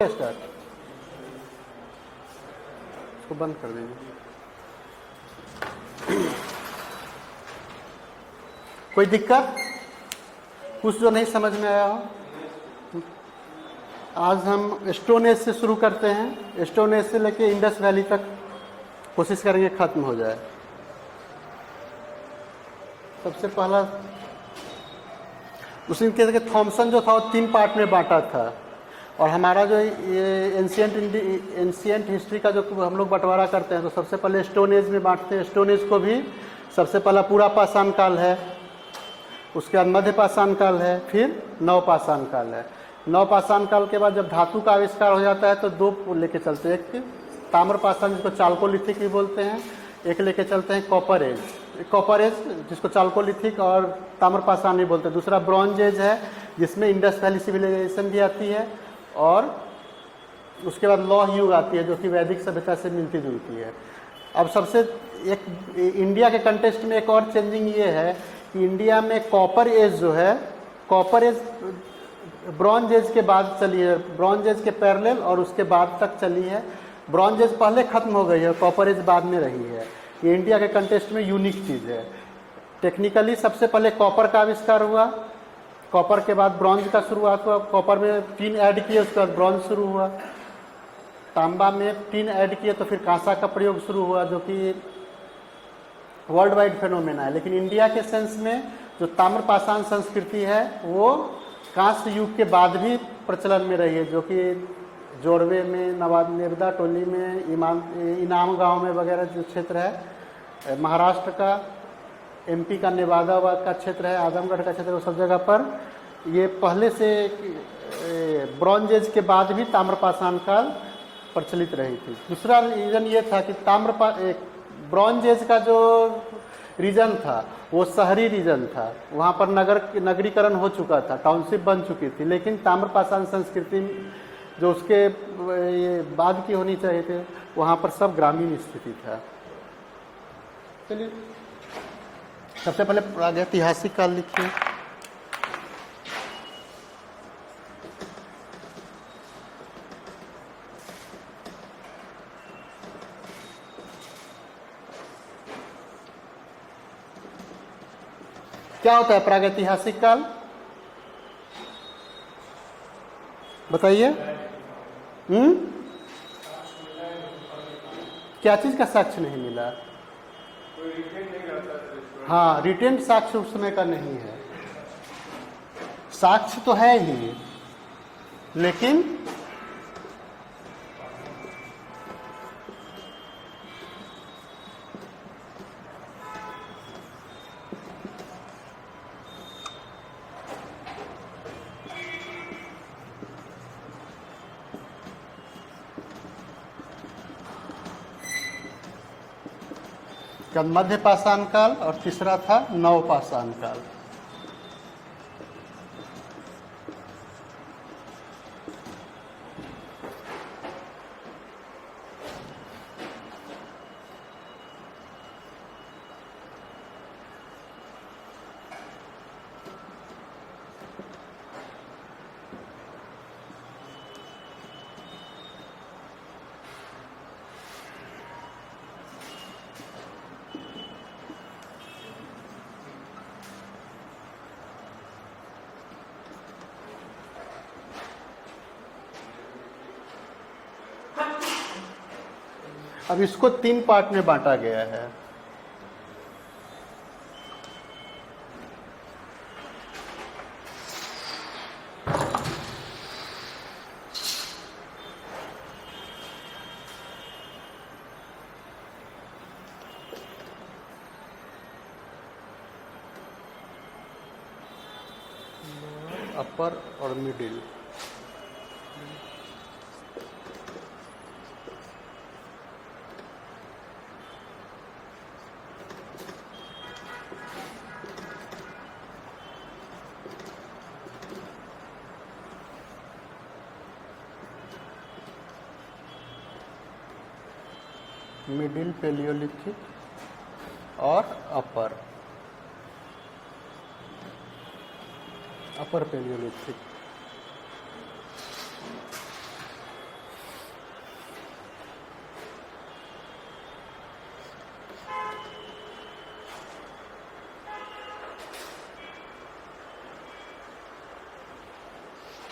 Start, इसको बंद कर दीजिए। कोई दिक्कत, कुछ जो नहीं समझ में आया हो? आज हम स्टोन एज से शुरू करते हैं। स्टोन एज से लेके इंडस वैली तक कोशिश करेंगे खत्म हो जाए। सबसे पहला उसी के थॉमसन जो था वो 3 पार्ट में बांटा था, और हमारा जो ये एंशिएंट हिस्ट्री का जो हम लोग बंटवारा करते हैं तो सबसे पहले स्टोन एज में बांटते हैं। स्टोन एज को भी सबसे पहला पूरा पाषाण काल है, उसके बाद मध्य पाषाण काल है, फिर नव पाषाण काल है। नव पाषाण काल के बाद जब धातु का आविष्कार हो जाता है तो 2 लेके चलते हैं, एक ताम्र पाषाण जिसको चाल्कोलिथिक भी बोलते हैं, एक लेके चलते हैं कॉपर एज, जिसको चाल्कोलिथिक और ताम्र पाषाण भी बोलते हैं। दूसरा ब्रॉन्ज एज है जिसमें इंडस वैली सिविलाइजेशन भी आती है, और उसके बाद लौह युग आती है जो कि वैदिक सभ्यता से मिलती जुलती है। अब सबसे एक इंडिया के कंटेक्स्ट में एक और चेंजिंग ये है कि इंडिया में कॉपर एज जो है, कॉपर एज ब्रॉन्ज एज के बाद चली है, ब्रॉन्ज एज के पैरेलल और उसके बाद तक चली है। ब्रॉन्ज एज पहले खत्म हो गई है, कॉपर एज बाद में रही है। ये इंडिया के कंटेक्स्ट में यूनिक चीज़ है। टेक्निकली सबसे पहले कॉपर का आविष्कार हुआ, कॉपर के बाद ब्रॉन्ज का शुरुआत हुआ। कॉपर में टीन ऐड किए, उसके बाद ब्रॉन्ज शुरू हुआ। तांबा में टीन ऐड किए तो फिर कांसा का प्रयोग शुरू हुआ, जो कि वर्ल्ड वाइड फेनोमेना है। लेकिन इंडिया के सेंस में जो ताम्र पाषाण संस्कृति है वो कांस्य युग के बाद भी प्रचलन में रही है, जो कि जोड़वे में, नेवदा टोली में, इनाम गांव में वगैरह जो क्षेत्र है, महाराष्ट्र का, एमपी का नेवादा का क्षेत्र है, आजमगढ़ का क्षेत्र है, वो सब जगह पर ये पहले से ब्रॉन्ज एज के बाद भी ताम्र पाषाण काल प्रचलित रही थी। दूसरा रीजन ये था कि ब्रॉन्ज एज का जो रीजन था वो शहरी रीजन था, वहाँ पर नगरीकरण हो चुका था, टाउनशिप बन चुकी थी। लेकिन ताम्र पाषाण संस्कृति जो उसके ये बाद की होनी चाहिए थे, वहाँ पर सब ग्रामीण स्थिति था। चलिए सबसे पहले प्रागैतिहासिक काल लिखते हैं। क्या होता है प्रागैतिहासिक काल, बताइए। क्या चीज का साक्ष्य नहीं मिला? हाँ, रिटेन साक्ष्य उस समय का नहीं है। साक्ष्य तो है ही, लेकिन मध्य पाषाण काल और तीसरा था नव पाषाण काल। अब इसको 3 पार्ट में बांटा गया है। अपर और मिडिल। मिडिल पेलियोलिथिक और अपर पेलियोलिथिक।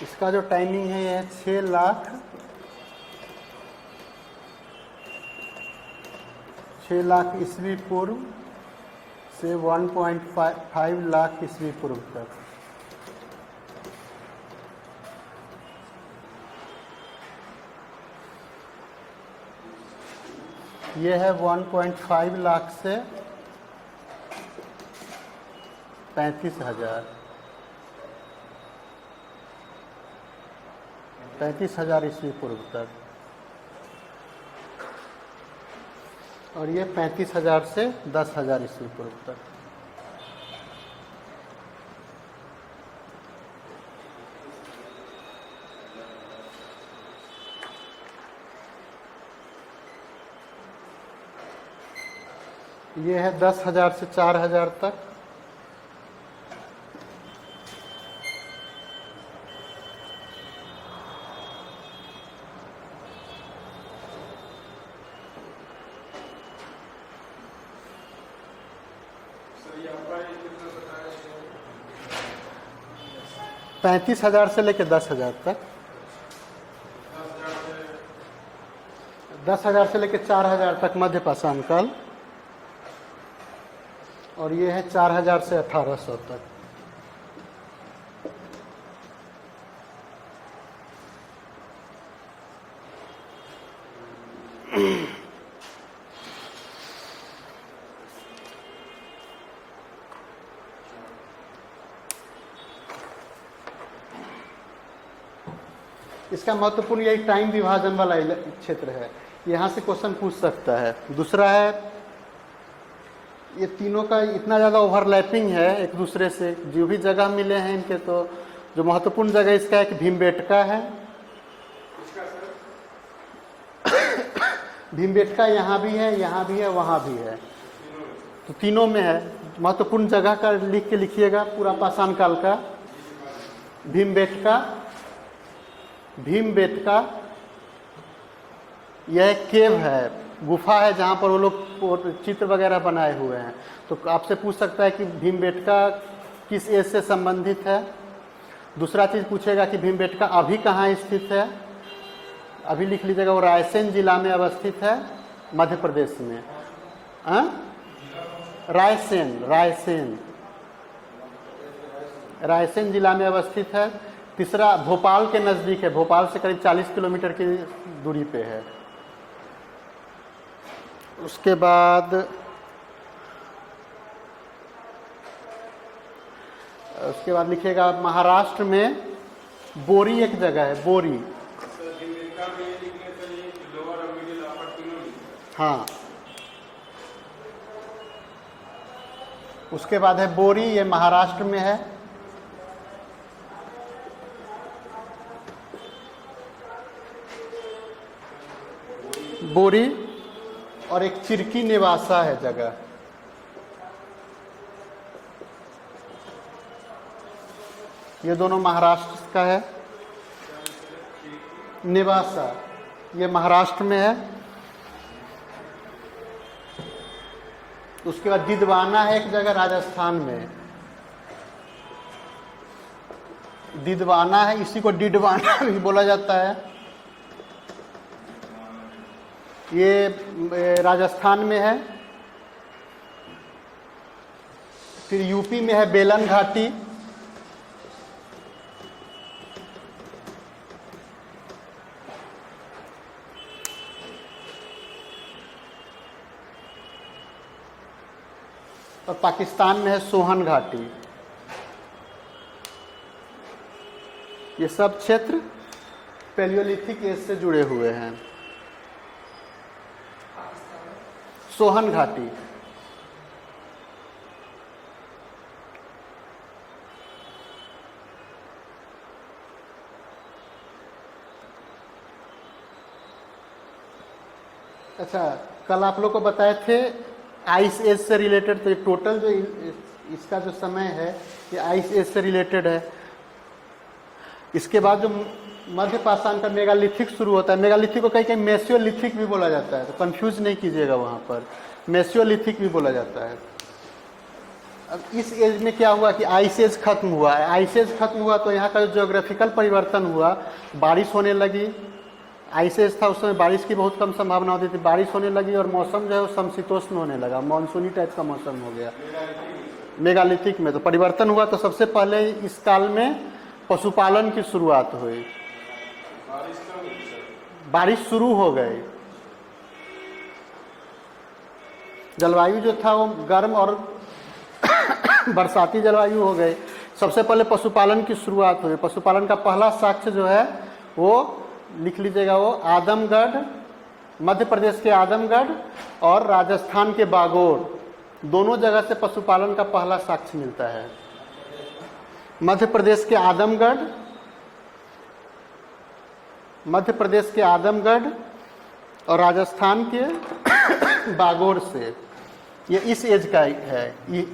इसका जो टाइमिंग है यह 6 लाख ईस्वी पूर्व से 1.5 लाख ईस्वी पूर्व तक। ये है 1.5 लाख से 35,000 ईस्वी पूर्व तक, और ये 35,000 से 10,000 ईस्वी पूर्व तक। ये है 10,000 से 4,000 तक। सर 35,000 से लेकर 10,000 तक, 10,000 से लेकर 4,000 तक मध्य पाषाण काल, और ये है 4,000 से 1,800 तक। इसका महत्वपूर्ण यही टाइम विभाजन वाला क्षेत्र है, यहाँ से क्वेश्चन पूछ सकता है। दूसरा है, ये तीनों का इतना ज़्यादा ओवरलैपिंग है एक दूसरे से, जो भी जगह मिले हैं इनके, तो जो महत्वपूर्ण जगह इसका एक भीमबेटका है। भीमबेटका यहाँ भी है, यहाँ भी है, वहाँ भी है, तो तीनों में है। महत्वपूर्ण जगह का लिख के लिखिएगा पूरा पाषाण काल का। भीमबेटका यह एक केव है, गुफा है, जहाँ पर वो लोग चित्र वगैरह बनाए हुए हैं। तो आपसे पूछ सकता है कि भीमबेटका किस एज से संबंधित है। दूसरा चीज़ पूछेगा कि भीमबेटका अभी कहाँ स्थित है। अभी लिख लीजिएगा, वो रायसेन जिला में अवस्थित है, मध्य प्रदेश में। रायसेन जिला में अवस्थित है। तीसरा भोपाल के नज़दीक है, भोपाल से करीब 40 किलोमीटर की दूरी पे है। उसके बाद लिखिएगा महाराष्ट्र में बोरी एक जगह है, बोरी। हाँ, उसके बाद है बोरी, ये महाराष्ट्र में है। बोरी, और एक चिरकी निवासा है जगह, ये दोनों महाराष्ट्र का है। निवासा ये महाराष्ट्र में है। उसके बाद दिदवाना है एक जगह राजस्थान में, दिदवाना है, इसी को डिडवाना भी बोला जाता है। ये राजस्थान में है। फिर यूपी में है बेलन घाटी, और पाकिस्तान में है सोहन घाटी। ये सब क्षेत्र पैलियोलिथिक एज से जुड़े हुए हैं। सोहन घाटी, अच्छा, कल आप लोग को बताए थे आइस एज से रिलेटेड, तो ये टोटल जो इसका जो समय है ये आइस एज से रिलेटेड है। इसके बाद जो मध्य पाषाण का मेगालिथिक शुरू होता है, मेगालिथिक को कहीं कहीं मेसियोलिथिक भी बोला जाता है, तो कंफ्यूज नहीं कीजिएगा, वहाँ पर मेसियोलिथिक भी बोला जाता है। अब इस एज में क्या हुआ कि आइस एज खत्म हुआ है। आइस एज खत्म हुआ तो यहाँ का जो ज्योग्राफिकल परिवर्तन हुआ, बारिश होने लगी। आइस एज था उस समय बारिश की बहुत कम संभावना होती थी, बारिश होने लगी और मौसम जो है वो समशीतोष्ण होने लगा, मानसूनी टाइप का मौसम हो गया मेगालिथिक में। तो परिवर्तन हुआ तो सबसे पहले इस काल में पशुपालन की शुरुआत हुई, बारिश शुरू हो गई, जलवायु जो था वो गर्म और बरसाती जलवायु हो गई। सबसे पहले पशुपालन की शुरुआत हुई। पशुपालन का पहला साक्ष्य जो है वो लिख लीजिएगा, वो आदमगढ़, मध्य प्रदेश के आदमगढ़ और राजस्थान के बागोर, दोनों जगह से पशुपालन का पहला साक्ष्य मिलता है। मध्य प्रदेश के आदमगढ़, मध्य प्रदेश के आदमगढ़ और राजस्थान के बागोर से, ये इस एज का है, ये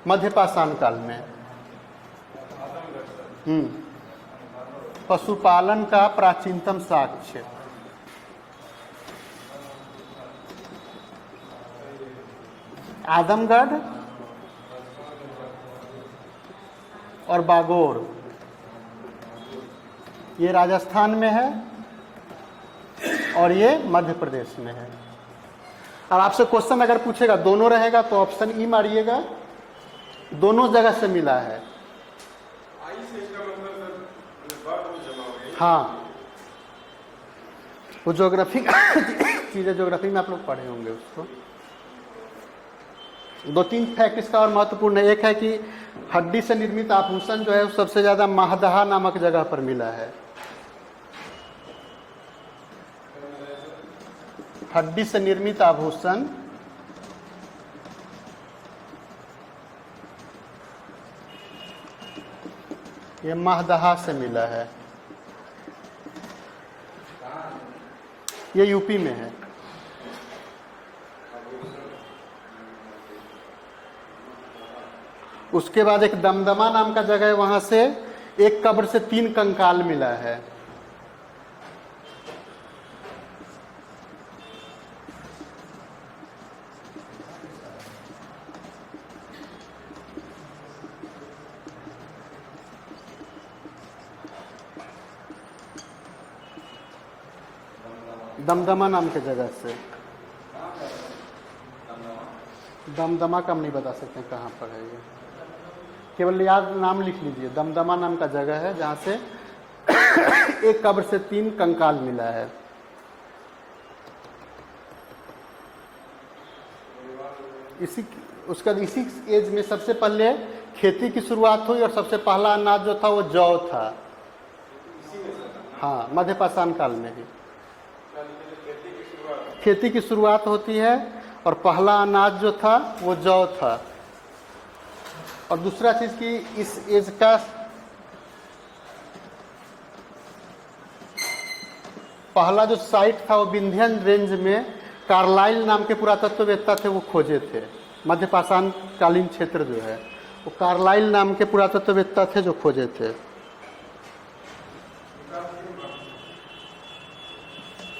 मध्य पाषाण काल में। पशुपालन का प्राचीनतम साक्ष्य आदमगढ़ और बागोर, ये राजस्थान में है और ये मध्य प्रदेश में है। और आपसे क्वेश्चन अगर पूछेगा दोनों रहेगा तो ऑप्शन ई मारिएगा, दोनों जगह से मिला है। हाँ, वो ज्योग्राफी चीजें ज्योग्राफी में आप लोग पढ़े होंगे उसको। दो तीन फैक्ट इसका और महत्वपूर्ण है। एक है कि हड्डी से निर्मित आभूषण जो है वो सबसे ज्यादा महदहा नामक जगह पर मिला है। हड्डी से निर्मित आभूषण ये महदहा से मिला है, ये यूपी में है। उसके बाद एक दमदमा नाम का जगह है, वहां से एक कब्र से 3 कंकाल मिला है। दमदमा नाम के जगह से, दमदमा का हम नहीं बता सकते कहाँ पर है ये, केवल याद नाम लिख लीजिए। दमदमा नाम का जगह है जहाँ से एक कब्र से 3 कंकाल मिला है। उसका इसी एज में सबसे पहले खेती की शुरुआत हुई और सबसे पहला अनाज जो था वो जौ था। हाँ, मध्य पाषाण काल में ही खेती की शुरुआत होती है और पहला अनाज जो था वो जौ था। और दूसरा चीज कि इस एज का पहला जो साइट था वो विंध्यन रेंज में कार्लाइल नाम के पुरातत्ववेत्ता थे, वो खोजे थे। मध्य पाषाण कालीन क्षेत्र जो है वो कार्लाइल नाम के पुरातत्ववेत्ता थे जो खोजे थे।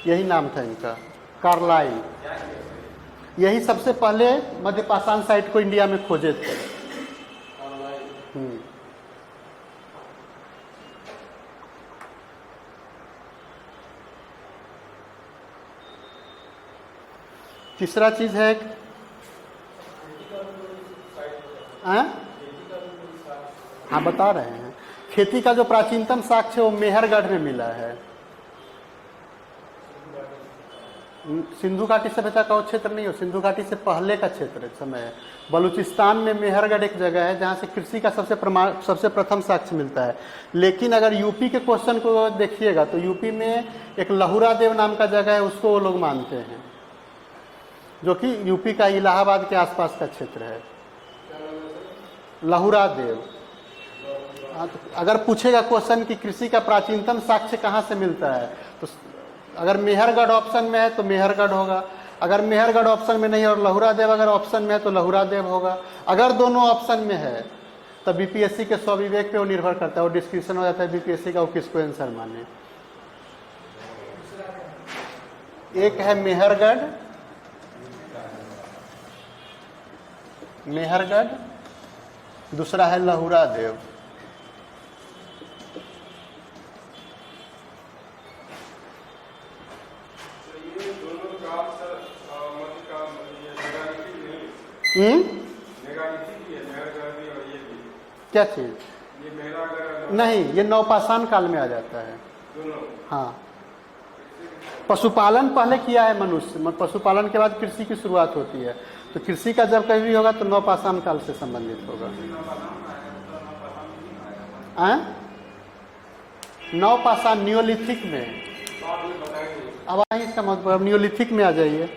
यही नाम था इनका, कार्लाइल। यही सबसे पहले मध्य पाषाण साइट को इंडिया में खोजे थे। तीसरा चीज है हाँ बता रहे हैं, खेती का जो प्राचीनतम साक्ष्य वो मेहरगढ़ में मिला है। सिंधु घाटी सभ्यता का वो क्षेत्र नहीं हो, सिंधु घाटी से पहले का क्षेत्र समय है। बलूचिस्तान में मेहरगढ़ एक जगह है जहाँ से कृषि का सबसे प्रथम साक्ष्य मिलता है। लेकिन अगर यूपी के क्वेश्चन को देखिएगा तो यूपी में एक लहुरा देव नाम का जगह है, उसको वो लोग मानते हैं, जो कि यूपी का इलाहाबाद के आसपास का क्षेत्र है। लहुरा देव। हाँ, तो अगर पूछेगा क्वेश्चन कि कृषि का प्राचीनतम साक्ष्य कहाँ से मिलता है, तो अगर मेहरगढ़ ऑप्शन में है तो मेहरगढ़ होगा, अगर मेहरगढ़ ऑप्शन में नहीं है और लहुरा देव अगर ऑप्शन में है तो लहुरा देव होगा। अगर दोनों ऑप्शन में है तो बीपीएससी के स्वविवेक पे वो निर्भर करता है, वो डिस्क्रिप्शन हो जाता है बीपीएससी का वो किसको आंसर माने। एक है मेहरगढ़, दूसरा है लहुरा देव। क्या चीज? नहीं, ये नवपाषाण काल में आ जाता है। हाँ, पशुपालन पहले किया है मनुष्य, पशुपालन के बाद कृषि की शुरुआत होती है। तो कृषि का जब कभी होगा तो नवपाषाण काल से संबंधित होगा। नवपाषाण नियोलिथिक में। अब आइए इसका मतलब नियोलिथिक में आ जाइए।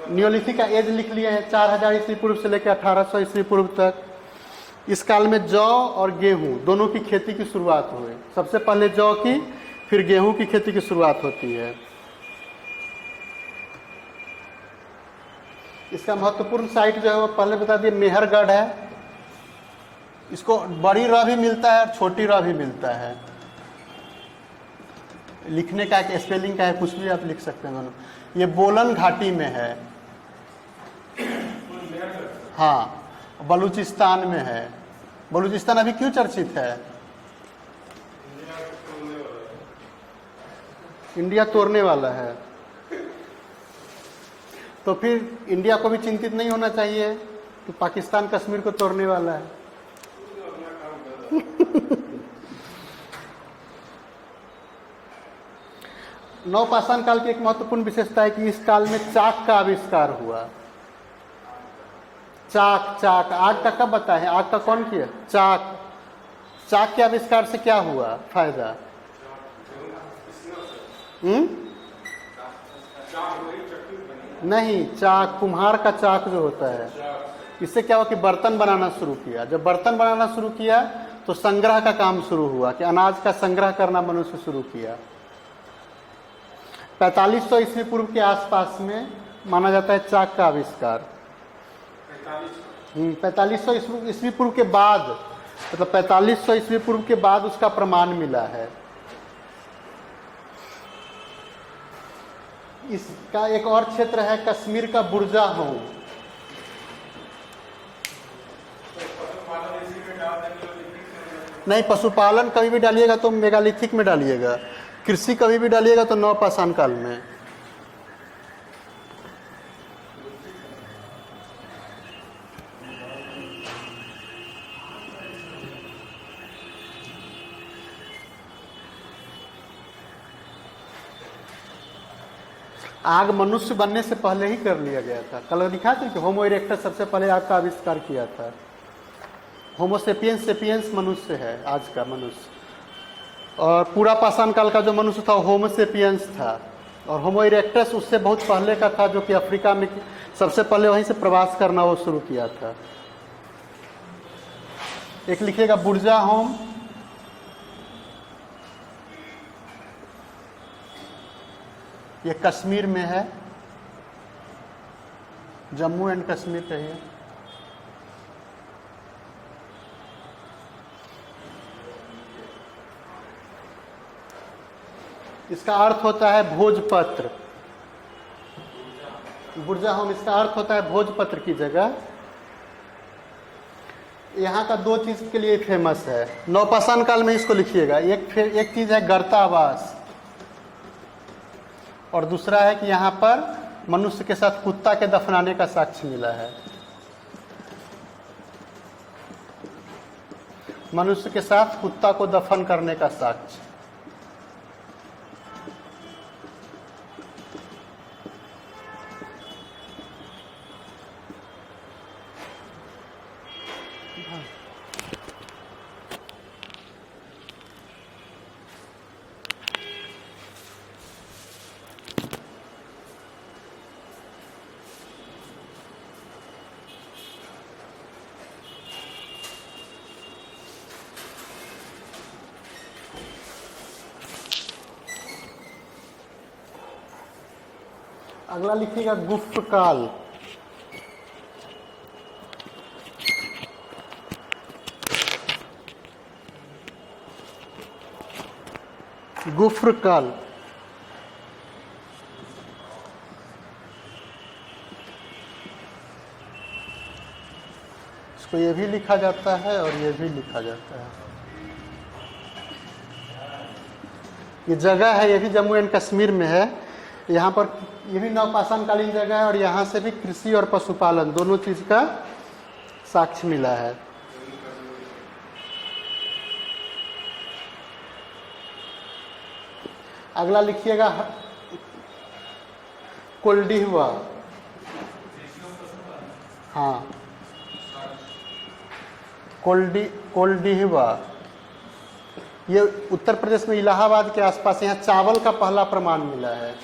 नियोलिथिक का एज लिख लिए हैं 4000 ईस्वी पूर्व से लेकर 1800 ईस्वी पूर्व तक। इस काल में जौ और गेहूं दोनों की खेती की शुरुआत हुई। सबसे पहले जौ की, फिर गेहूं की खेती की शुरुआत होती है। इसका महत्वपूर्ण साइट जो है वो पहले बता दिए मेहरगढ़ है। इसको बड़ी र भी मिलता है और छोटी र भी मिलता है। लिखने का एक स्पेलिंग का है, कुछ भी आप लिख सकते हैं दोनों। ये बोलन घाटी में है। हाँ, बलूचिस्तान में है। बलूचिस्तान अभी क्यों चर्चित है? इंडिया तोड़ने वाला है। तो फिर इंडिया को भी चिंतित नहीं होना चाहिए कि पाकिस्तान कश्मीर को तोड़ने वाला है। नवपाषाण काल की एक महत्वपूर्ण विशेषता है कि इस काल में चाक का आविष्कार हुआ। चाक आग का कब बता है? आग का कौन किया? चाक के आविष्कार से क्या हुआ फायदा? नहीं, चाक कुम्हार का चाक जो होता है, इससे क्या हुआ कि बर्तन बनाना शुरू किया। जब बर्तन बनाना शुरू किया तो संग्रह का काम शुरू हुआ कि अनाज का संग्रह करना मनुष्य शुरू किया। 4500 ईस्वी पूर्व के आसपास में माना जाता है चाक का आविष्कार। 4500 ईस्वी पूर्व के बाद, मतलब 4500 ईस्वी पूर्व के बाद उसका प्रमाण मिला है। इसका एक और क्षेत्र है कश्मीर का बुर्जा होम। नहीं, पशुपालन कभी भी डालिएगा तो मेगालिथिक में डालिएगा, कृषि कभी भी डालिएगा तो नवपाषाण काल में। आग मनुष्य बनने से पहले ही कर लिया गया था। कल दिखा था कि होमो इरेक्टस सबसे पहले आग का आविष्कार किया था। होमोसेपियंस मनुष्य है आज का मनुष्य, और पूरा पाषाण काल का जो मनुष्य था होमोसेपियंस था, और होमो इरेक्टस उससे बहुत पहले का था, जो कि अफ्रीका में सबसे पहले वहीं से प्रवास करना वो शुरू किया था। एक लिखिएगा बुर्जा होम, ये कश्मीर में है, जम्मू एंड कश्मीर कहिए। इसका अर्थ होता है भोजपत्र। बुर्जा होम इसका अर्थ होता है भोजपत्र की जगह। यहाँ का दो चीज के लिए फेमस है, नवपाषाण काल में इसको लिखिएगा। एक चीज है गर्तावास, और दूसरा है कि यहाँ पर मनुष्य के साथ कुत्ता के दफनाने का साक्ष्य मिला है। मनुष्य के साथ कुत्ता को दफन करने का साक्ष्य। अगला लिखिएगा गुप्त काल। गुफ्र काल, इसको ये भी लिखा जाता है और ये भी लिखा जाता है। ये जगह है, ये भी जम्मू एंड कश्मीर में है। यहाँ पर ये भी नवपाषाण कालीन जगह है और यहाँ से भी कृषि और पशुपालन दोनों चीज़ का साक्ष्य मिला है। अगला लिखिएगा कोल्डिहवा। हाँ, कोल्डिहवा ये उत्तर प्रदेश में इलाहाबाद के आसपास, यहाँ चावल का पहला प्रमाण मिला है।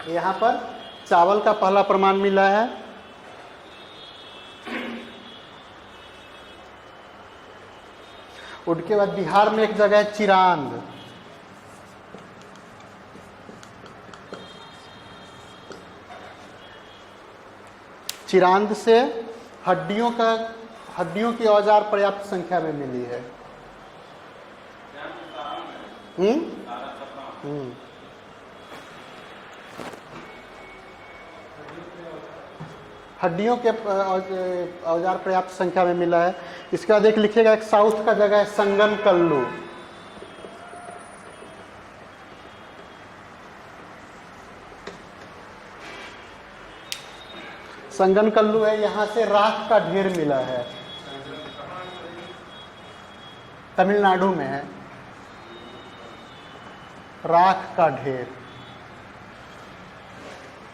यहाँ पर चावल का पहला प्रमाण मिला है। उसके बाद बिहार में एक जगह है चिरांद। चिरांद से हड्डियों की औजार पर्याप्त संख्या में मिली है। हड्डियों के औजार पर्याप्त संख्या में मिला है। इसके बाद एक लिखिएगा, एक साउथ का जगह है संगन कल्लू। संगन कल्लू है, यहाँ से राख का ढेर मिला है। तमिलनाडु में है राख का ढेर।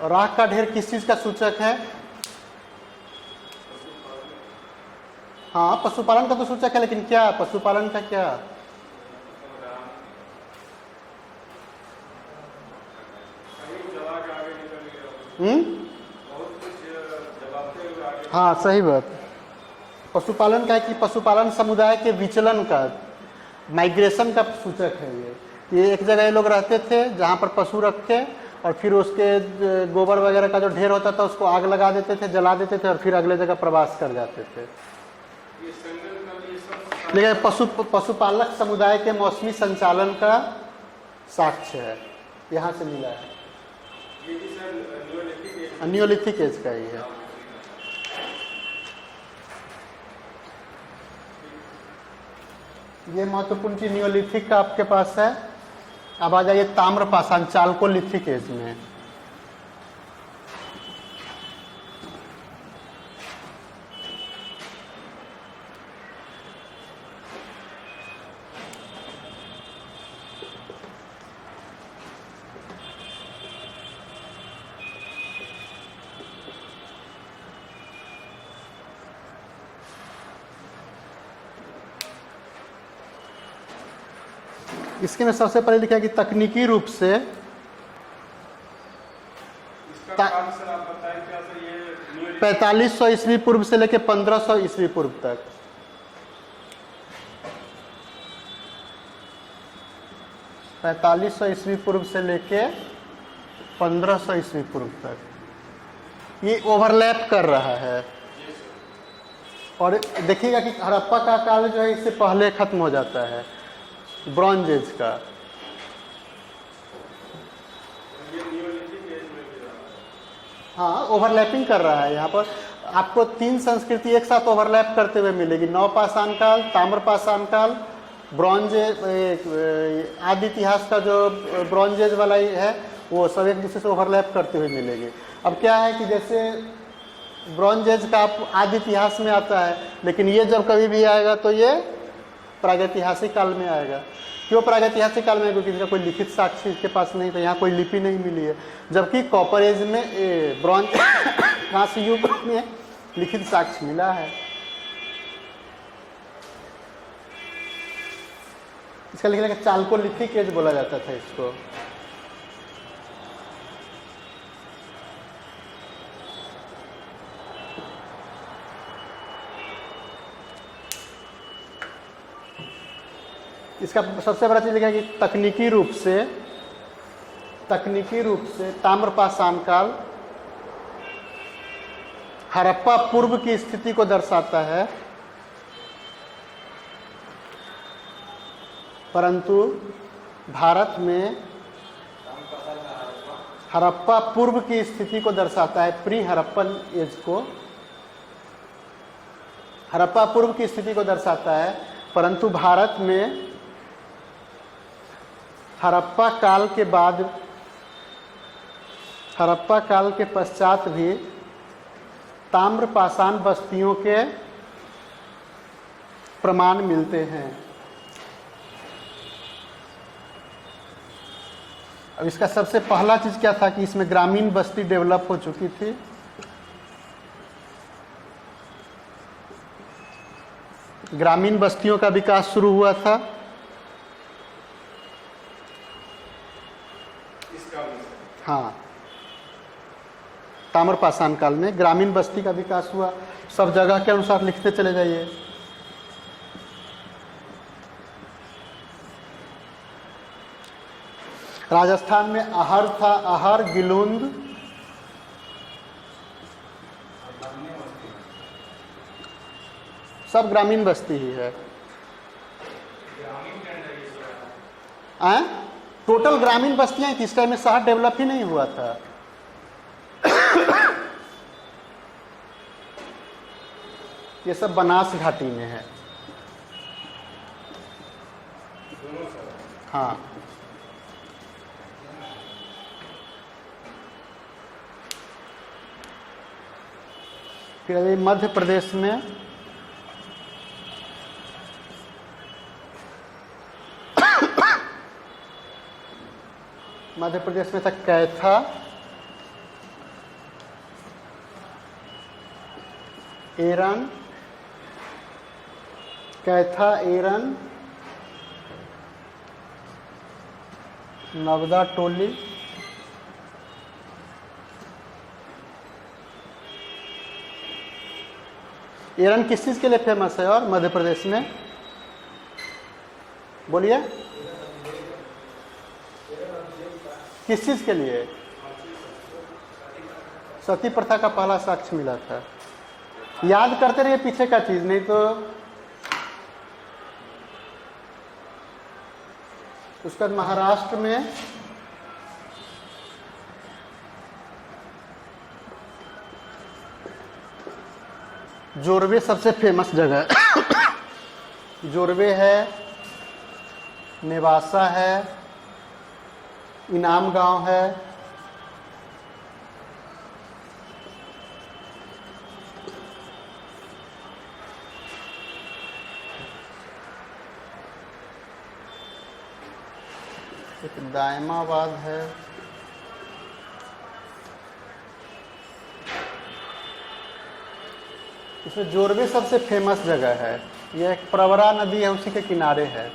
राख का ढेर किस चीज का सूचक है? हाँ, पशुपालन का तो सूचक है, लेकिन क्या पशुपालन का क्या? हाँ, सही बात। पशुपालन का है कि पशुपालन समुदाय के विचलन का, माइग्रेशन का सूचक है। ये एक जगह ये लोग रहते थे जहाँ पर पशु रखे और फिर उसके गोबर वगैरह का जो ढेर होता था उसको आग लगा देते थे, जला देते थे और फिर अगले जगह प्रवास कर जाते थे। लेकिन पशुपालक समुदाय के मौसमी संचालन का साक्ष्य है, यहाँ से मिला है। नियोलिथिक एज का ही है। ये महत्वपूर्ण चीज नियोलिथिक का आपके पास है। अब आ जाइए ताम्रपाषाण चाल्कोलिथिक एज में। इसके में सबसे पहले लिखा है कि तकनीकी रूप से 4500 ईस्वी पूर्व से लेकर 1500 ईस्वी पूर्व तक, 4500 ईस्वी पूर्व से लेके 1500 ईस्वी पूर्व तक ये ओवरलैप कर रहा है। और देखिएगा कि हड़प्पा का काल जो है इससे पहले खत्म हो जाता है, ब्रॉन्ज एज का। हाँ, ओवरलैपिंग कर रहा है। यहाँ पर आपको 3 संस्कृति एक साथ ओवरलैप करते हुए मिलेगी। नवपाषाण काल, ताम्रपाषाण काल, ब्रॉन्ज, आदि इतिहास का जो ब्रॉन्ज एज वाला है वो सब एक दूसरे से ओवरलैप करते हुए मिलेगी। अब क्या है कि जैसे ब्रॉन्ज एज का आप आदि इतिहास में आता है, लेकिन ये जब कभी भी आएगा तो ये प्रागैतिहासिक काल में आएगा। क्यों प्रागैतिहासिक काल में? क्योंकि इसका कोई लिखित साक्ष्य इसके पास नहीं था, यहाँ कोई लिपि नहीं मिली है। जबकि कॉपर एज में, ब्रॉन्ज कांस्य युग में लिखित साक्ष्य मिला है। इसका लिखने का चाल्कोलिथिक एज बोला जाता था इसको। इसका सबसे बड़ा चीज लिखा है कि तकनीकी रूप से ताम्रपाषाण काल हड़प्पा पूर्व की स्थिति को दर्शाता है, परंतु भारत में हड़प्पा पूर्व की स्थिति को दर्शाता है, प्री हड़प्पन एज को, हड़प्पा पूर्व की स्थिति को दर्शाता है। परंतु भारत में हड़प्पा काल के बाद, हड़प्पा काल के पश्चात भी ताम्रपाषाण बस्तियों के प्रमाण मिलते हैं। अब इसका सबसे पहला चीज क्या था कि इसमें ग्रामीण बस्ती डेवलप हो चुकी थी। ग्रामीण बस्तियों का विकास शुरू हुआ था। हाँ, ताम्रपाषाण काल में ग्रामीण बस्ती का विकास हुआ। सब जगह के अनुसार लिखते चले जाइए। राजस्थान में आहर था, आहर, गिलुंद, सब ग्रामीण बस्ती ही है। टोटल ग्रामीण बस्तियां थी इस टाइम में, शहर डेवलप ही नहीं हुआ था। ये सब बनास घाटी में है। हाँ, फिर अभी मध्य प्रदेश में था कैथा, एरन, कैथा, एरन, नवदा टोली, एरन किस चीज के लिए फेमस है और मध्य प्रदेश में? बोलिए, किस चीज के लिए? सती प्रथा का पहला साक्ष्य मिला था। याद करते रहिए पीछे का चीज, नहीं तो उसके बाद महाराष्ट्र में जोरवे सबसे फेमस जगह जोरवे है, नेवासा है, इनाम गांव है, एक दायमाबाद है, इसमें जोरवे सबसे फेमस जगह है। यह एक प्रवरा नदी है, उसी के किनारे है।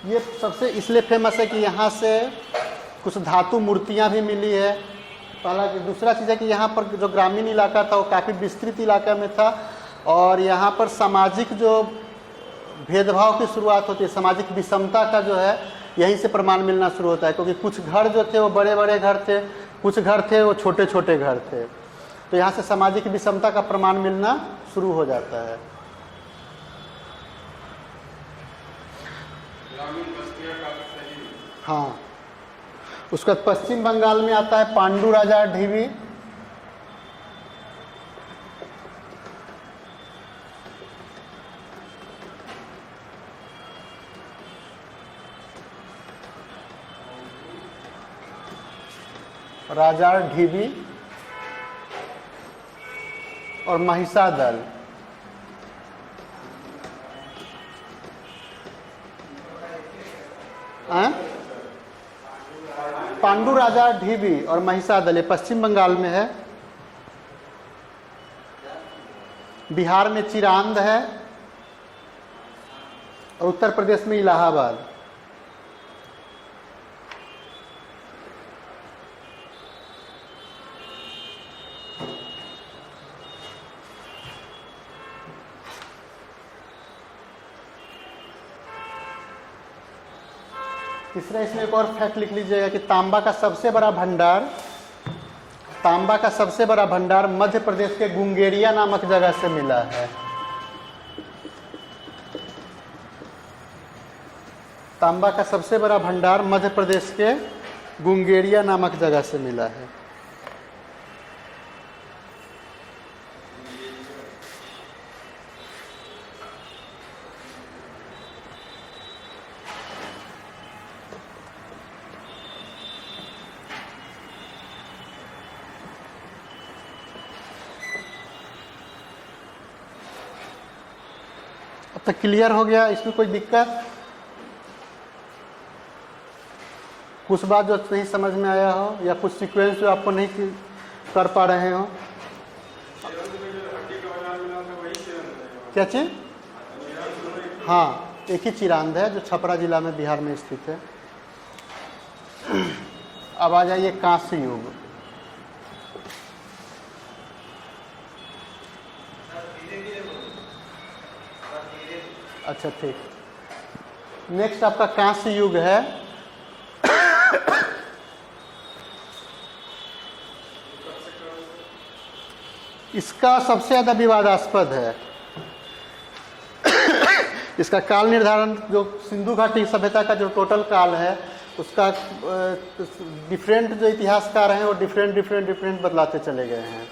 ये सबसे इसलिए फेमस है कि यहाँ से कुछ धातु मूर्तियाँ भी मिली है। पहला, दूसरा चीज़ है कि यहाँ पर जो ग्रामीण इलाका था वो काफ़ी विस्तृत इलाका में था, और यहाँ पर सामाजिक जो भेदभाव की शुरुआत होती है, सामाजिक विषमता का जो है यहीं से प्रमाण मिलना शुरू होता है। क्योंकि कुछ घर जो थे वो बड़े बड़े घर थे, कुछ घर थे वो छोटे छोटे घर थे, तो यहाँ से सामाजिक विषमता का प्रमाण मिलना शुरू हो जाता है। हाँ, उसके बाद पश्चिम बंगाल में आता है पांडु राजा ढीवी, राजा ढीवी और महिषादल। पांडु राजा ढीवी और महिषादल, ये पश्चिम बंगाल में है। बिहार में चिरांद है और उत्तर प्रदेश में इलाहाबाद। तीसरा, इसमें एक और फैक्ट लिख लीजिएगा कि तांबा का सबसे बड़ा भंडार तांबा का सबसे बड़ा भंडार मध्य प्रदेश के गुंगेरिया नामक जगह से मिला है। तांबा का सबसे बड़ा भंडार मध्य प्रदेश के गुंगेरिया नामक जगह से मिला है। अब तक क्लियर हो गया? इसमें कोई दिक्कत? कुछ बात जो नहीं समझ में आया हो या कुछ सीक्वेंस जो आपको नहीं कर पा रहे हो? क्या चीज? हाँ, एक ही चिरांद है जो छपरा जिला में बिहार में स्थित है। अब आ जाइए कांस्य युग। अच्छा ठीक, नेक्स्ट आपका कांस्य युग है। इसका सबसे ज्यादा विवादास्पद है। इसका काल निर्धारण जो सिंधु घाटी सभ्यता का जो टोटल काल है उसका डिफरेंट जो इतिहासकार हैं वो डिफरेंट बदलाते चले गए हैं।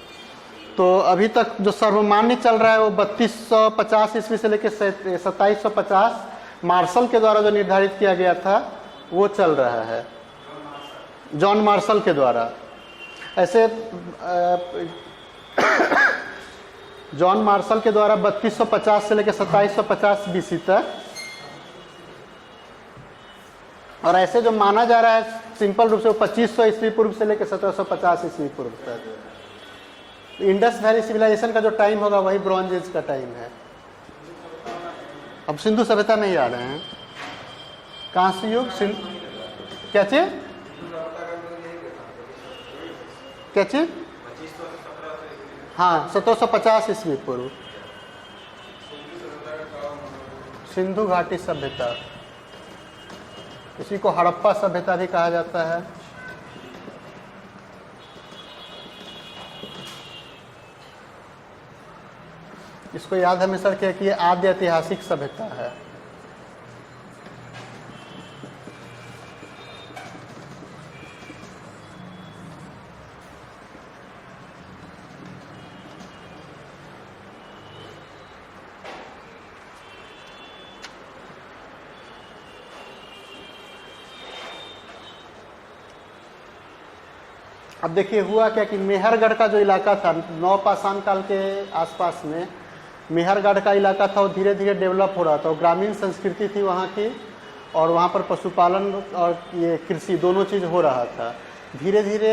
तो अभी तक जो सर्वमान्य चल रहा है वो 3250 ईस्वी से लेकर 2750 मार्शल के द्वारा जो निर्धारित किया गया था वो चल रहा है, जॉन मार्शल के द्वारा। ऐसे जॉन मार्शल के द्वारा 3250 से लेकर 2750 बीसी तक, और ऐसे जो माना जा रहा है सिंपल रूप से वो 2500 ईस्वी पूर्व से लेकर 1750 ईस्वी पूर्व तक। इंडस वैली सिविलाइजेशन का जो टाइम होगा वही ब्रॉन्ज एज का टाइम है। अब सिंधु सभ्यता में ही आ रहे हैं। कांस्य युग क्या चीज? क्या चीज? हाँ, 1750 ईस्वी पूर्व सिंधु घाटी सभ्यता, इसी को हड़प्पा सभ्यता भी कहा जाता है। इसको याद हमेशा रखिए कि ये आद्य ऐतिहासिक सभ्यता है। अब देखिए हुआ क्या कि मेहरगढ़ का जो इलाका था नवपाषाण काल के आसपास में, मेहरगढ़ का इलाका था वो धीरे धीरे डेवलप हो रहा था। ग्रामीण संस्कृति थी वहाँ की, और वहाँ पर पशुपालन और ये कृषि दोनों चीज़ हो रहा था। धीरे धीरे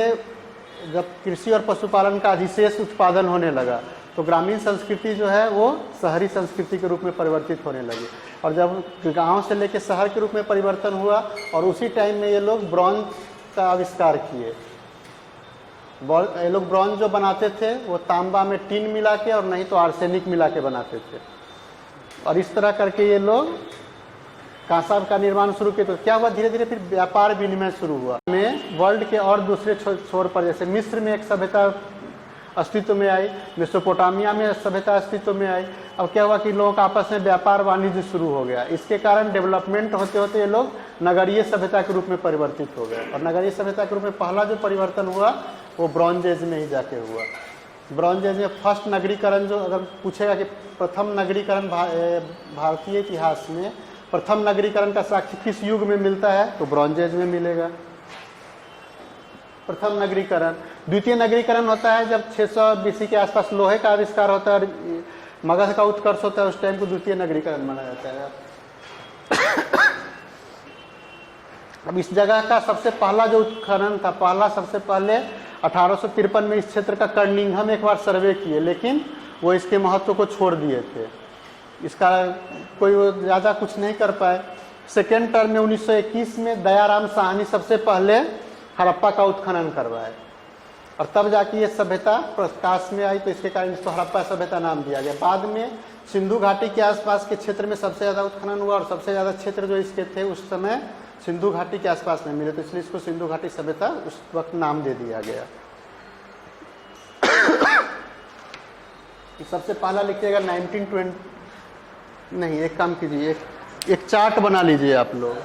जब कृषि और पशुपालन का अधिशेष उत्पादन होने लगा तो ग्रामीण संस्कृति जो है वो शहरी संस्कृति के रूप में परिवर्तित होने लगी। और जब गांव से लेकर शहर के रूप में परिवर्तन हुआ, और उसी टाइम में ये लोग ब्रॉन्ज का आविष्कार किए। ये लोग ब्रॉन्ज जो बनाते थे वो तांबा में टिन मिला के और नहीं तो आर्सेनिक मिला के बनाते थे, और इस तरह करके ये लोग कांसा का निर्माण शुरू किए। तो क्या हुआ, धीरे धीरे फिर व्यापार विनिमय शुरू हुआ। में वर्ल्ड के और दूसरे छोर पर, जैसे मिस्र में एक सभ्यता अस्तित्व में आई, मेसोपोटामिया में सभ्यता अस्तित्व में आई। अब क्या हुआ कि लोगों का आपस में व्यापार वाणिज्य शुरू हो गया। इसके कारण डेवलपमेंट होते होते ये लोग नगरीय सभ्यता के रूप में परिवर्तित हो गए, और नगरीय सभ्यता के रूप में पहला जो परिवर्तन हुआ वो ब्रॉन्ज एज में ही जाके हुआ। ब्रॉन्ज एज में फर्स्ट नगरीकरण, जो अगर पूछेगा कि प्रथम नगरीकरण भारतीय इतिहास में प्रथम नगरीकरण का साक्ष्य किस युग में मिलता है, तो ब्रॉन्ज एज में मिलेगा प्रथम नगरीकरण। द्वितीय नगरीकरण होता है जब 600 बीसी के आसपास लोहे का आविष्कार होता है और मगध का उत्कर्ष होता है, उस टाइम को द्वितीय नगरीकरण माना जाता है। अब इस जगह का सबसे पहला जो उत्खनन था, सबसे पहले 1853 में इस क्षेत्र का कर्निंघम एक बार सर्वे किए, लेकिन वो इसके महत्व को छोड़ दिए थे। इसका कोई वो ज़्यादा कुछ नहीं कर पाए। सेकेंड टर्म में 1921 में दयाराम साहनी सबसे पहले हड़प्पा का उत्खनन करवाए, और तब जाके ये सभ्यता प्रकाश में आई, तो इसके कारण इसको हड़प्पा सभ्यता नाम दिया गया। बाद में सिंधु घाटी के आसपास के क्षेत्र में सबसे ज़्यादा उत्खनन हुआ, और सबसे ज़्यादा क्षेत्र जो इसके थे उस समय सिंधु घाटी के आसपास में मिले, तो इसलिए इसको सिंधु घाटी सभ्यता उस वक्त नाम दे दिया गया। सबसे पहला लिखिएगा 1920, नहीं एक काम कीजिए, एक चार्ट बना लीजिए आप लोग।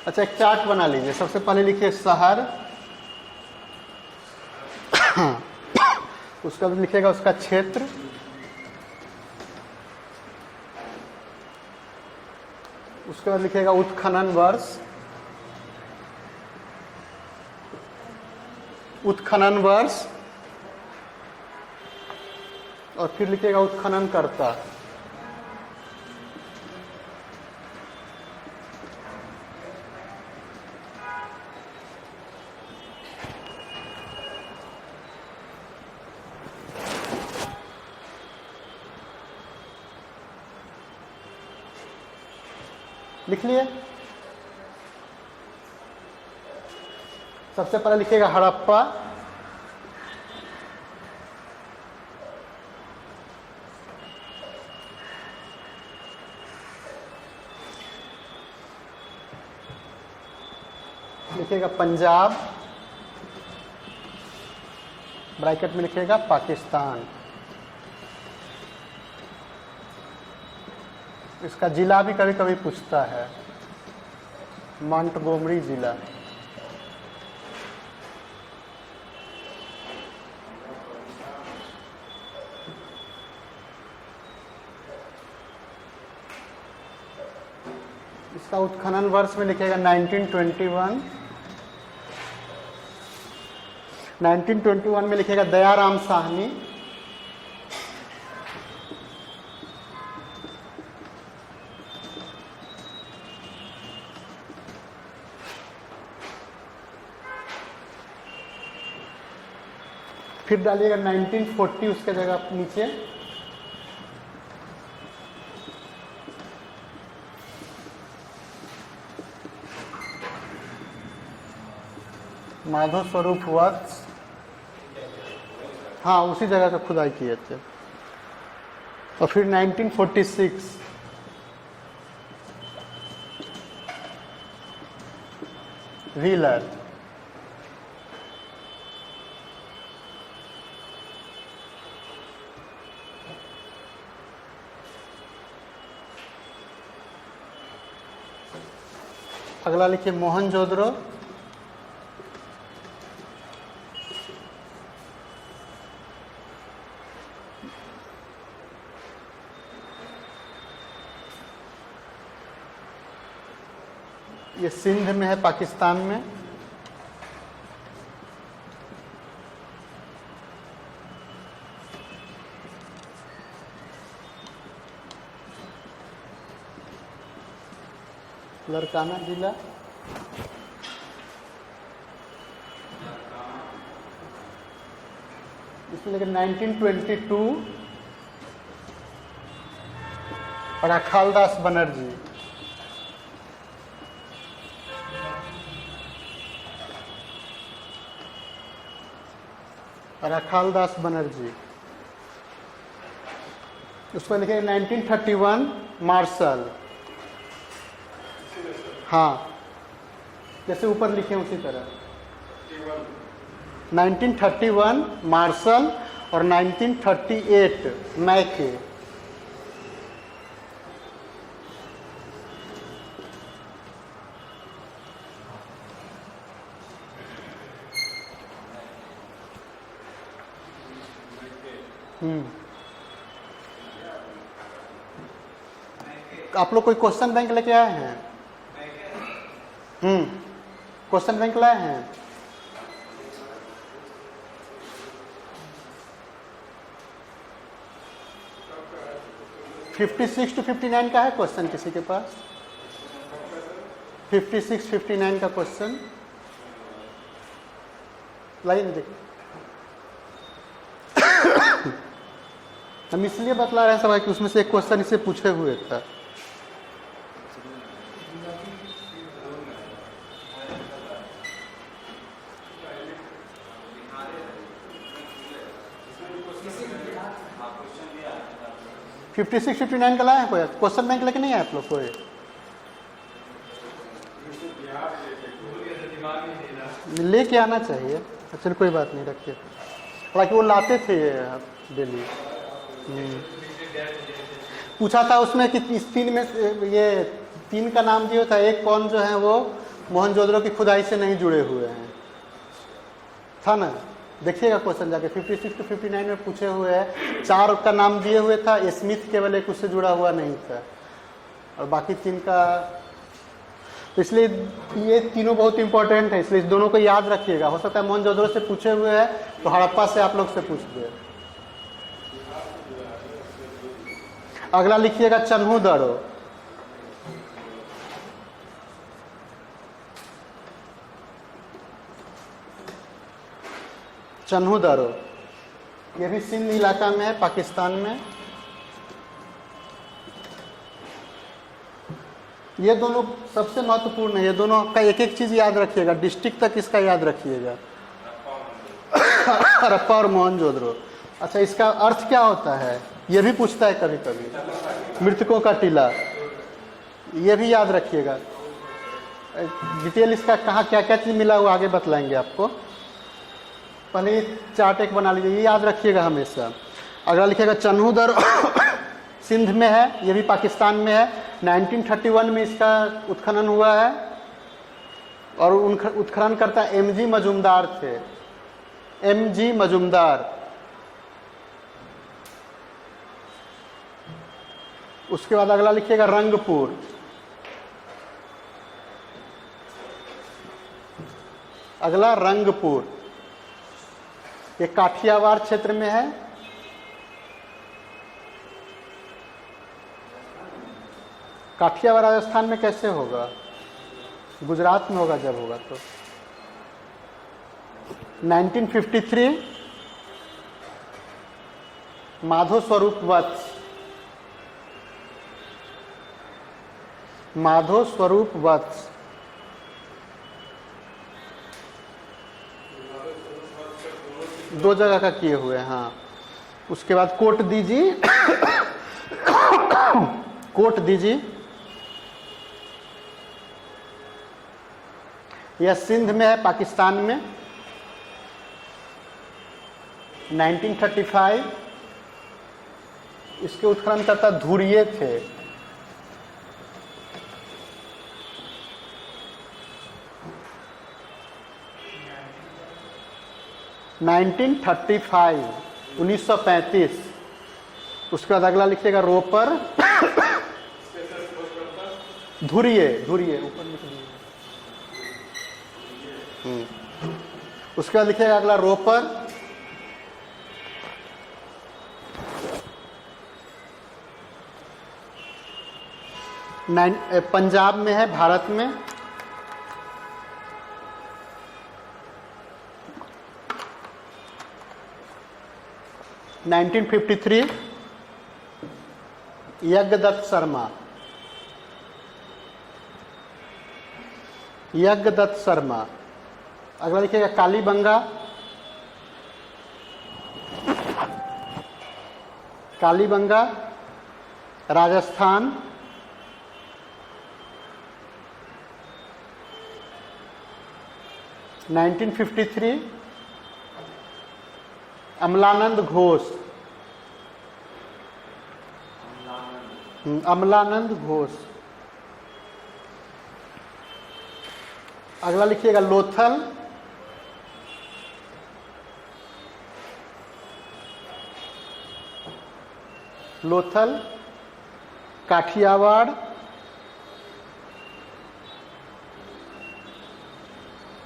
अच्छा, एक चार्ट बना लीजिए। सबसे पहले लिखिए शहर, उसका भी लिखिएगा उसका क्षेत्र, उसके बाद लिखिएगा उत्खनन वर्ष, उत्खनन वर्ष, और फिर लिखिएगा उत्खनन कर्ता। लिख लिए? सबसे पहले लिखिएगा हड़प्पा, लिखिएगा पंजाब, ब्रैकेट में लिखिएगा पाकिस्तान। इसका जिला भी कभी कभी पूछता है, मोंटगोमरी जिला। इसका उत्खनन वर्ष में लिखिएगा 1921। 1921 में लिखिएगा दयाराम साहनी, फिर डालिएगा 1940 उसके जगह नीचे, माधव स्वरूप वत्स, हाँ उसी जगह का खुदाई किए थे। और फिर 1946 व्हीलर, अगला लिखिए मोहनजोदड़ो, ये सिंध में है, पाकिस्तान में। लड़काना जिला, इसमें लेकिन 1922 और अखालदास बनर्जी, और अखालदास बनर्जी। उसमें लिखे 1931 मार्शल, हाँ जैसे ऊपर लिखे उसी तरह। 1931 मार्शल और 1938 मैके। आप लोग कोई क्वेश्चन बैंक लेके आए हैं? क्वेश्चन बैंक लाए हैं? (56 to 59) का है क्वेश्चन किसी के पास? 56, 59 का क्वेश्चन लाइए ना, देखिए। हम इसलिए बतला रहे हैं सब कि उसमें से एक क्वेश्चन इसे पूछे हुए था। 56 59 का लाए हैं कोई क्वेश्चन बैंक लेके नहीं आए आप लोग कोई? लेके आना चाहिए। चलो कोई बात नहीं, रखिए। हालांकि वो लाते थे डेली। पूछा था उसमें कि इस 3 में ये 3 का नाम दिया था, एक कौन जो है वो मोहनजोदड़ो की खुदाई से नहीं जुड़े हुए हैं, था ना? देखिएगा क्वेश्चन जाके 56 to 59 में पूछे हुए हैं। 4 का नाम दिए हुए था, स्मिथ केवल एक उससे जुड़ा हुआ नहीं था, और बाकी 3 का। तो इसलिए ये तीनों बहुत इंपॉर्टेंट है, इसलिए इस दोनों को याद रखिएगा। हो सकता है मोहनजोदड़ो से पूछे हुए हैं तो हड़प्पा से आप लोग से पूछ दे। अगला लिखिएगा चन्हूदड़ो। चन्हूदड़ो ये भी सिंध इलाका में है, पाकिस्तान में। ये दोनों सबसे महत्वपूर्ण है, ये दोनों का एक एक चीज याद रखिएगा, डिस्ट्रिक्ट तक इसका याद रखिएगा। हड़प्पा और मोहनजोदड़ो। अच्छा, इसका अर्थ क्या होता है ये भी पूछता है कभी कभी। मृतकों का टीला, ये भी याद रखिएगा। डिटेल इसका कहाँ क्या क्या चीज मिला हुआ आगे बतलाएंगे आपको। पहले चार्ट एक बना लीजिए, ये याद रखिएगा हमेशा। अगला लिखिएगा चन्हूदड़ो सिंध में है, ये भी पाकिस्तान में है। 1931 में इसका उत्खनन हुआ है, और उत्खनन करता MG मजूमदार थे, MG मजूमदार। उसके बाद अगला लिखिएगा रंगपुर। अगला रंगपुर, ये काठियावाड़ क्षेत्र में है। काठियावाड़ राजस्थान में कैसे होगा? गुजरात में होगा जब होगा तो। 1953 माधो स्वरूप वत्स, माधो स्वरूप वत्स। दो जगह का किए हुए हैं, हाँ। उसके बाद कोट दीजी कोट दीजी, यह सिंध में है, पाकिस्तान में। 1935 इसके उत्खननकर्ता धुरिये थे। 1935 उसके बाद अगला लिखिएगा रोपर। धुरिये ऊपर लिख दीजिए। उसके बाद लिखिएगा अगला रोपर। पंजाब में है, भारत में। नाइनटीन 1953 यज्ञदत्त शर्मा, यज्ञदत्त शर्मा। अगला लिखिएगा कालीबंगा, कालीबंगा राजस्थान। नाइनटीन 1953 अमलानंद घोष, अमलानंद घोष। अगला लिखिएगा लोथल, लोथल काठियावाड़।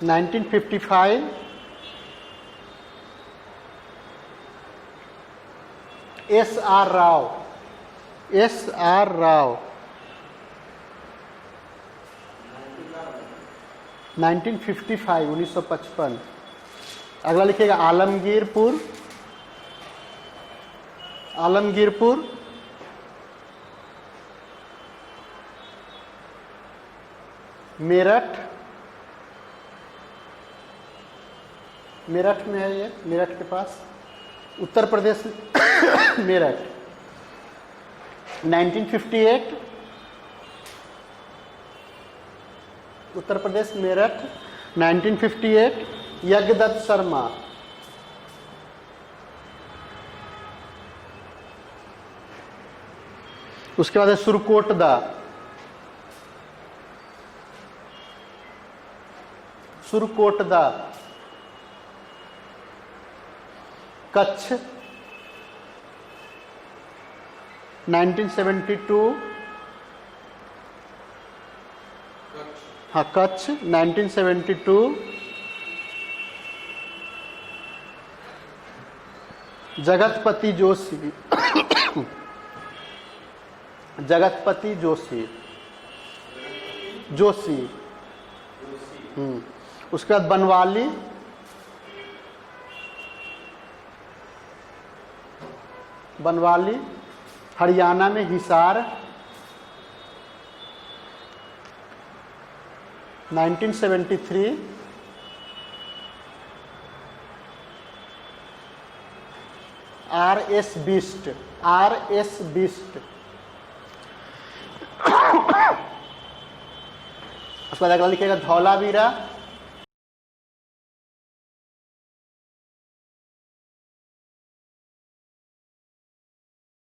1955 S.R. राव, S.R. राव। 1955 1955। अगला लिखिएगा आलमगीरपुर, आलमगीरपुर। मेरठ, मेरठ में है ये, मेरठ के पास, उत्तर प्रदेश। मेरठ। 1958 उत्तर प्रदेश मेरठ 1958 यज्ञदत्त शर्मा। उसके बाद है सुरकोटदा, सुरकोटदा कच्छ 1972, हाँ कच्छ 1972। जगतपति जोशी, जगतपति जोशी, जोशी। उसके बाद बनवाली, बनवाली हरियाणा में हिसार 1973। RS Bisht, RS Bisht. उसके बाद अगला लिखेगा धौलावीरा